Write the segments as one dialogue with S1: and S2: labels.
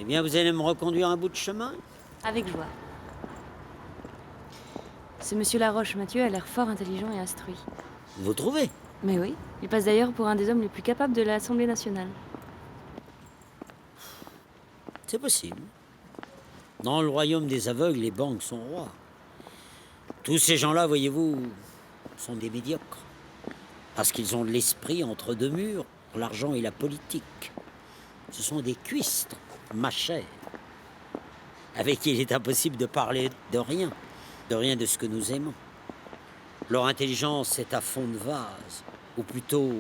S1: bien, vous allez me reconduire un bout de chemin?
S2: Avec joie. Ce monsieur Laroche, Mathieu, a l'air fort intelligent et instruit.
S1: Vous trouvez?
S2: Mais oui, il passe d'ailleurs pour un des hommes les plus capables de l'Assemblée nationale.
S1: C'est possible. Dans le royaume des aveugles, les banques sont rois. Tous ces gens-là, voyez-vous, sont des médiocres. Parce qu'ils ont de l'esprit entre deux murs, l'argent et la politique. Ce sont des cuistres, ma chère, avec qui il est impossible de parler de rien de ce que nous aimons. Leur intelligence est à fond de vase, ou plutôt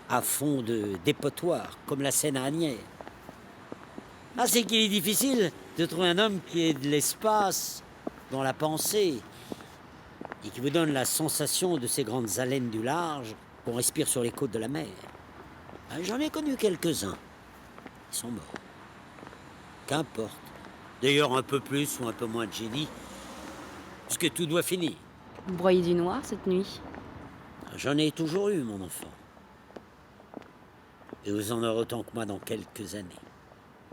S1: à fond de dépotoir, comme la Seine à Asnières. Ah, c'est qu'il est difficile de trouver un homme qui ait de l'espace dans la pensée et qui vous donne la sensation de ces grandes haleines du large qu'on respire sur les côtes de la mer. Ah, j'en ai connu quelques-uns. Ils sont morts. Qu'importe. D'ailleurs, un peu plus ou un peu moins de génie, puisque tout doit finir.
S2: Vous broyez du noir cette nuit?
S1: J'en ai toujours eu, mon enfant. Et vous en aurez autant que moi dans quelques années.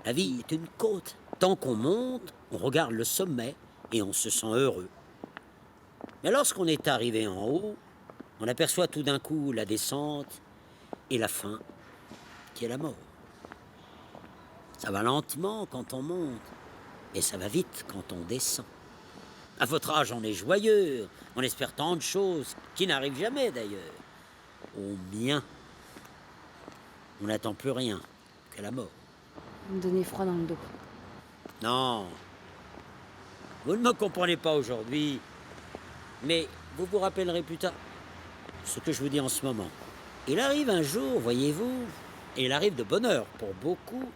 S1: La vie est une côte. Tant qu'on monte, on regarde le sommet et on se sent heureux. Mais lorsqu'on est arrivé en haut, on aperçoit tout d'un coup la descente et la fin, qui est la mort. Ça va lentement quand on monte, et ça va vite quand on descend. À votre âge, on est joyeux, on espère tant de choses, qui n'arrivent jamais d'ailleurs. Au mien, on n'attend plus rien que la mort.
S2: Vous me donnez froid dans le dos.
S1: Non, vous ne me comprenez pas aujourd'hui, mais vous vous rappellerez plus tard ce que je vous dis en ce moment. Il arrive un jour, voyez-vous, et il arrive de bonne heure pour beaucoup,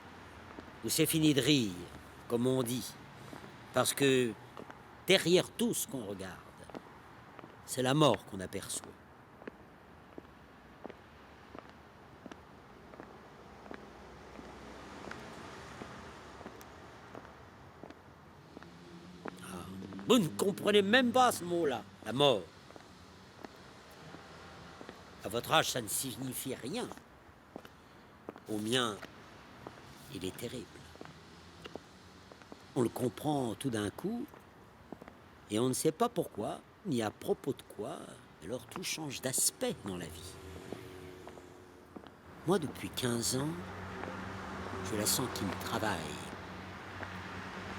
S1: où c'est fini de rire, comme on dit. Parce que derrière tout ce qu'on regarde, c'est la mort qu'on aperçoit. Ah, vous ne comprenez même pas ce mot-là, la mort. À votre âge, ça ne signifie rien. Au mien, il est terrible. On le comprend tout d'un coup, et on ne sait pas pourquoi, ni à propos de quoi, alors tout change d'aspect dans la vie. Moi, depuis 15 ans, je la sens qui me travaille,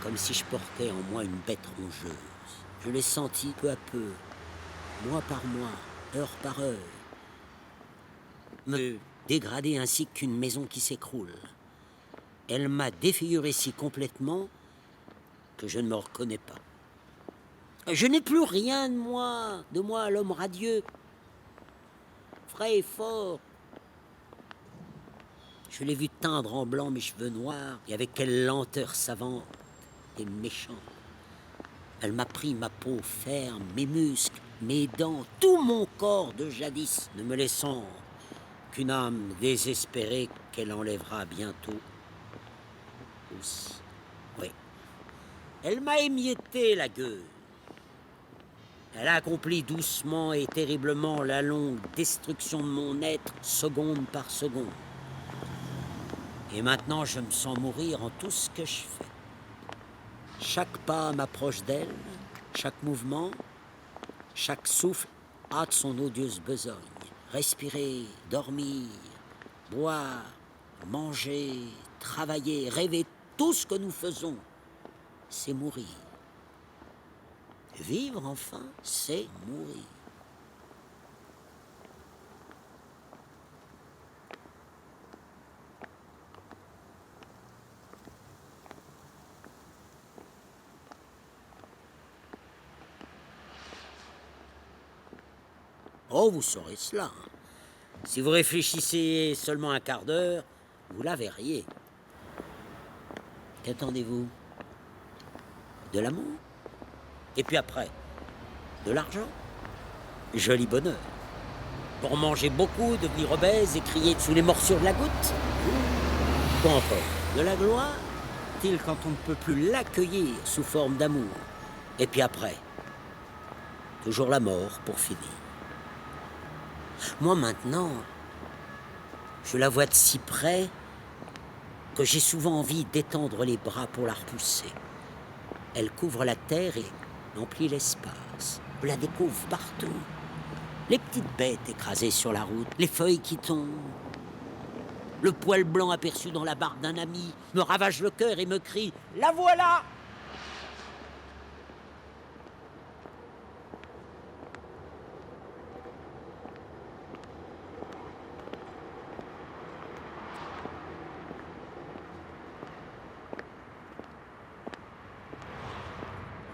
S1: comme si je portais en moi une bête rongeuse. Je l'ai sentie peu à peu, mois par mois, heure par heure, me dégrader ainsi qu'une maison qui s'écroule. Elle m'a défiguré si complètement que je ne me reconnais pas. Je n'ai plus rien de moi l'homme radieux, frais et fort. Je l'ai vu teindre en blanc mes cheveux noirs, et avec quelle lenteur savante et méchante. Elle m'a pris ma peau ferme, mes muscles, mes dents, tout mon corps de jadis, ne me laissant qu'une âme désespérée qu'elle enlèvera bientôt aussi. Oui. Elle m'a émietté la gueule. Elle a accompli doucement et terriblement la longue destruction de mon être, seconde par seconde. Et maintenant, je me sens mourir en tout ce que je fais. Chaque pas m'approche d'elle, chaque mouvement, chaque souffle hâte son odieuse besogne. Respirer, dormir, boire, manger, travailler, rêver, tout ce que nous faisons, c'est mourir. Vivre, enfin, c'est mourir. Oh, vous saurez cela. Si vous réfléchissez seulement un quart d'heure, vous la verriez. Qu'attendez-vous? De l'amour? Et puis après, de l'argent? Joli bonheur. Pour manger beaucoup, devenir obèse et crier sous les morsures de la goutte? Quoi encore? De la gloire? T-il quand on ne peut plus l'accueillir sous forme d'amour? Et puis après, toujours la mort pour finir. Moi maintenant, je la vois de si près que j'ai souvent envie d'étendre les bras pour la repousser. Elle couvre la terre et emplit l'espace. Je la découvre partout. Les petites bêtes écrasées sur la route, les feuilles qui tombent. Le poil blanc aperçu dans la barbe d'un ami me ravage le cœur et me crie « La voilà !»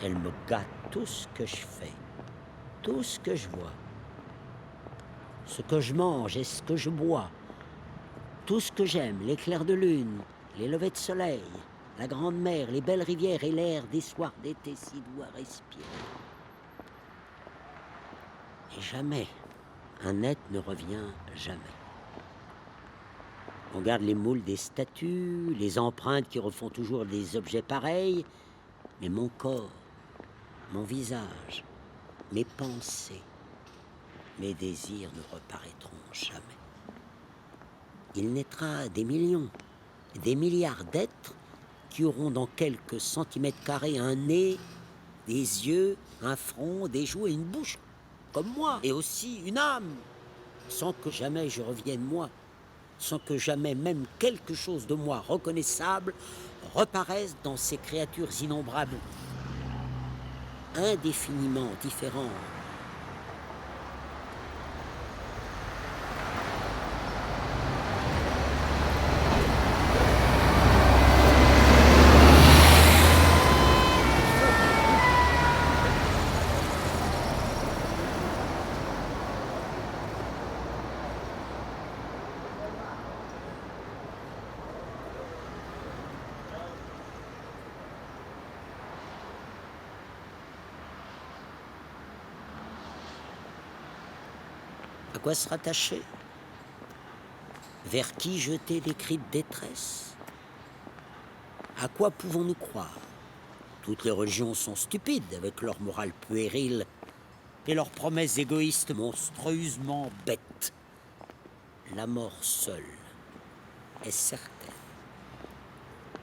S1: Elle me gâte tout ce que je fais, tout ce que je vois, ce que je mange et ce que je bois, tout ce que j'aime, les clairs de lune, les levées de soleil, la grande mer, les belles rivières et l'air des soirs d'été si doux à respirer. Et jamais, un être ne revient jamais. On garde les moules des statues, les empreintes qui refont toujours des objets pareils, mais mon corps, mon visage, mes pensées, mes désirs ne reparaîtront jamais. Il naîtra des millions, des milliards d'êtres qui auront dans quelques centimètres carrés un nez, des yeux, un front, des joues et une bouche, comme moi, et aussi une âme, sans que jamais je revienne moi, sans que jamais même quelque chose de moi reconnaissable reparaisse dans ces créatures innombrables, indéfiniment différentes. À quoi se rattacher? Vers qui jeter des cris de détresse? À quoi pouvons-nous croire? Toutes les religions sont stupides avec leur morale puérile et leurs promesses égoïstes monstrueusement bêtes. La mort seule est certaine.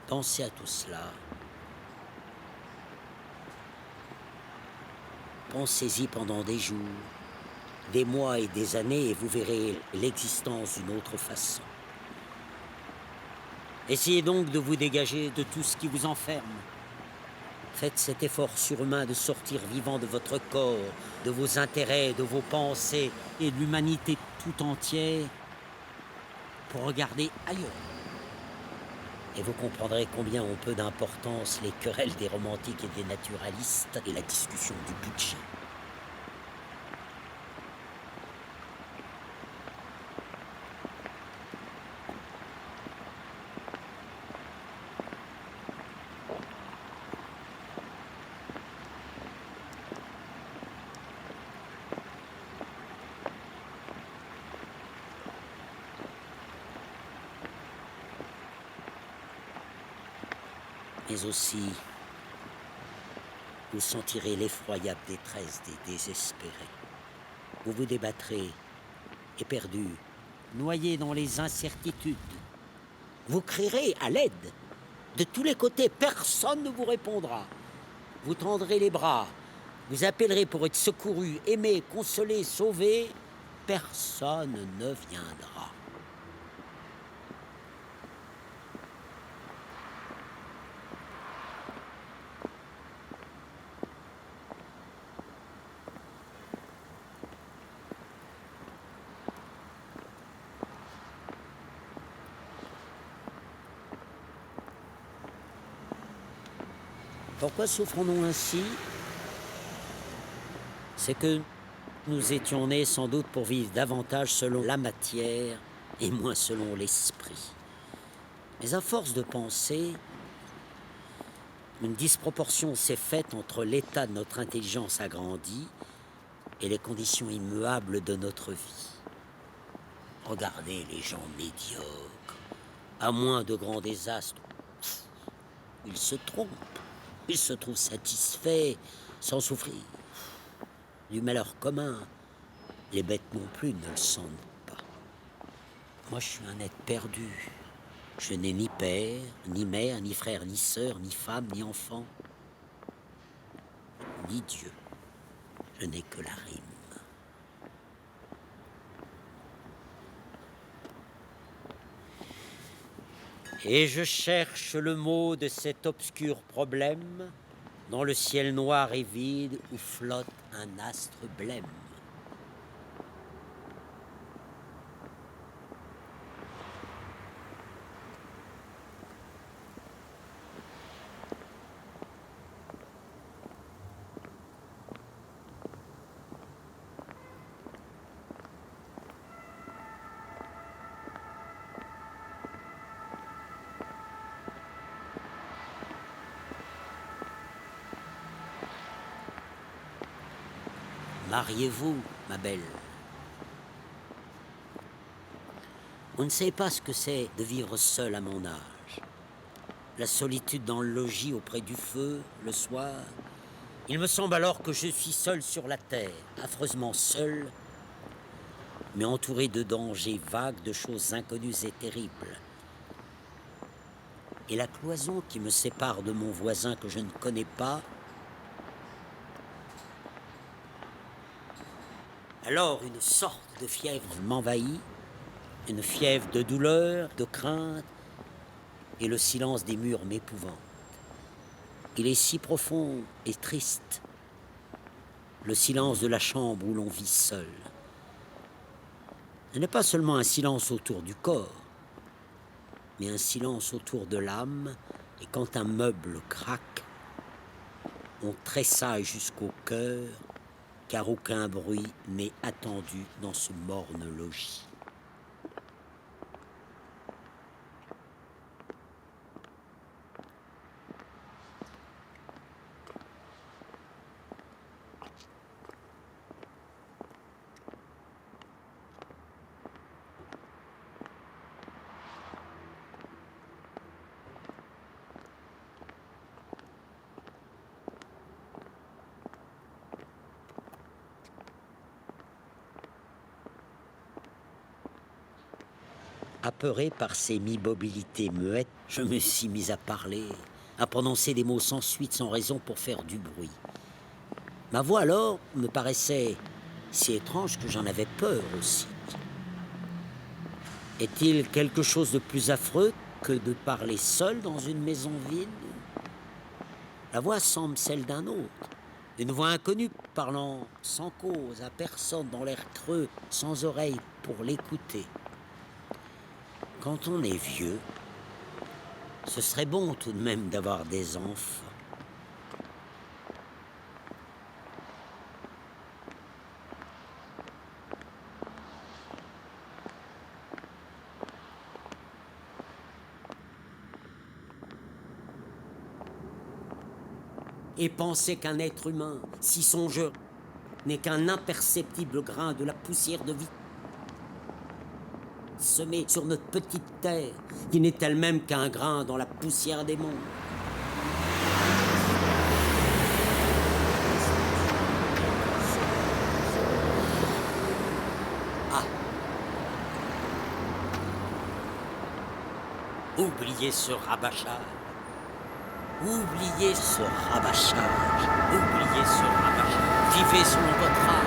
S1: Pensez à tout cela. Pensez-y pendant des jours, des mois et des années, et vous verrez l'existence d'une autre façon. Essayez donc de vous dégager de tout ce qui vous enferme. Faites cet effort surhumain de sortir vivant de votre corps, de vos intérêts, de vos pensées et de l'humanité tout entière pour regarder ailleurs. Et vous comprendrez combien ont peu d'importance les querelles des romantiques et des naturalistes et la discussion du budget. Mais aussi, vous sentirez l'effroyable détresse des désespérés. Vous vous débattrez, éperdus, noyés dans les incertitudes. Vous crierez à l'aide. De tous les côtés, personne ne vous répondra. Vous tendrez les bras, vous appellerez pour être secouru, aimé, consolé, sauvé. Personne ne viendra. Pourquoi souffrons-nous ainsi? C'est que nous étions nés sans doute pour vivre davantage selon la matière et moins selon l'esprit. Mais à force de penser, une disproportion s'est faite entre l'état de notre intelligence agrandie et les conditions immuables de notre vie. Regardez les gens médiocres, à moins de grands désastres, ils se trompent. Ils se trouvent satisfaits, sans souffrir. Du malheur commun, les bêtes non plus ne le sentent pas. Moi, je suis un être perdu, Je n'ai ni père, ni mère, ni frère, ni sœur, ni femme, ni enfant, ni Dieu. Je n'ai que la rime. Et je cherche le mot de cet obscur problème dans le ciel noir et vide où flotte un astre blême. Mariez-vous, ma belle. On ne sait pas ce que c'est de vivre seul à mon âge. La solitude dans le logis auprès du feu, le soir. Il me semble alors que je suis seul sur la terre, affreusement seul, mais entouré de dangers vagues, de choses inconnues et terribles. Et la cloison qui me sépare de mon voisin que je ne connais pas, alors une sorte de fièvre m'envahit, une fièvre de douleur, de crainte, et le silence des murs m'épouvante. Il est si profond et triste, le silence de la chambre où l'on vit seul. Ce n'est pas seulement un silence autour du corps, mais un silence autour de l'âme, et quand un meuble craque, on tressaille jusqu'au cœur, car aucun bruit n'est attendu dans ce morne logis. Apeuré par ces mi-mobilités muettes, je me suis mis à parler, à prononcer des mots sans suite, sans raison pour faire du bruit. Ma voix alors me paraissait si étrange que j'en avais peur aussi. Est-il quelque chose de plus affreux que de parler seul dans une maison vide? La voix semble celle d'un autre, une voix inconnue parlant sans cause à personne dans l'air creux, sans oreille pour l'écouter. Quand on est vieux, ce serait bon tout de même d'avoir des enfants. Et penser qu'un être humain, si songeur, n'est qu'un imperceptible grain de la poussière de vie semée sur notre petite terre, qui n'est elle-même qu'un grain dans la poussière des mondes. Ah! Oubliez ce rabâchage. Oubliez ce rabâchage. Oubliez ce rabâchage. Vivez selon votre âme.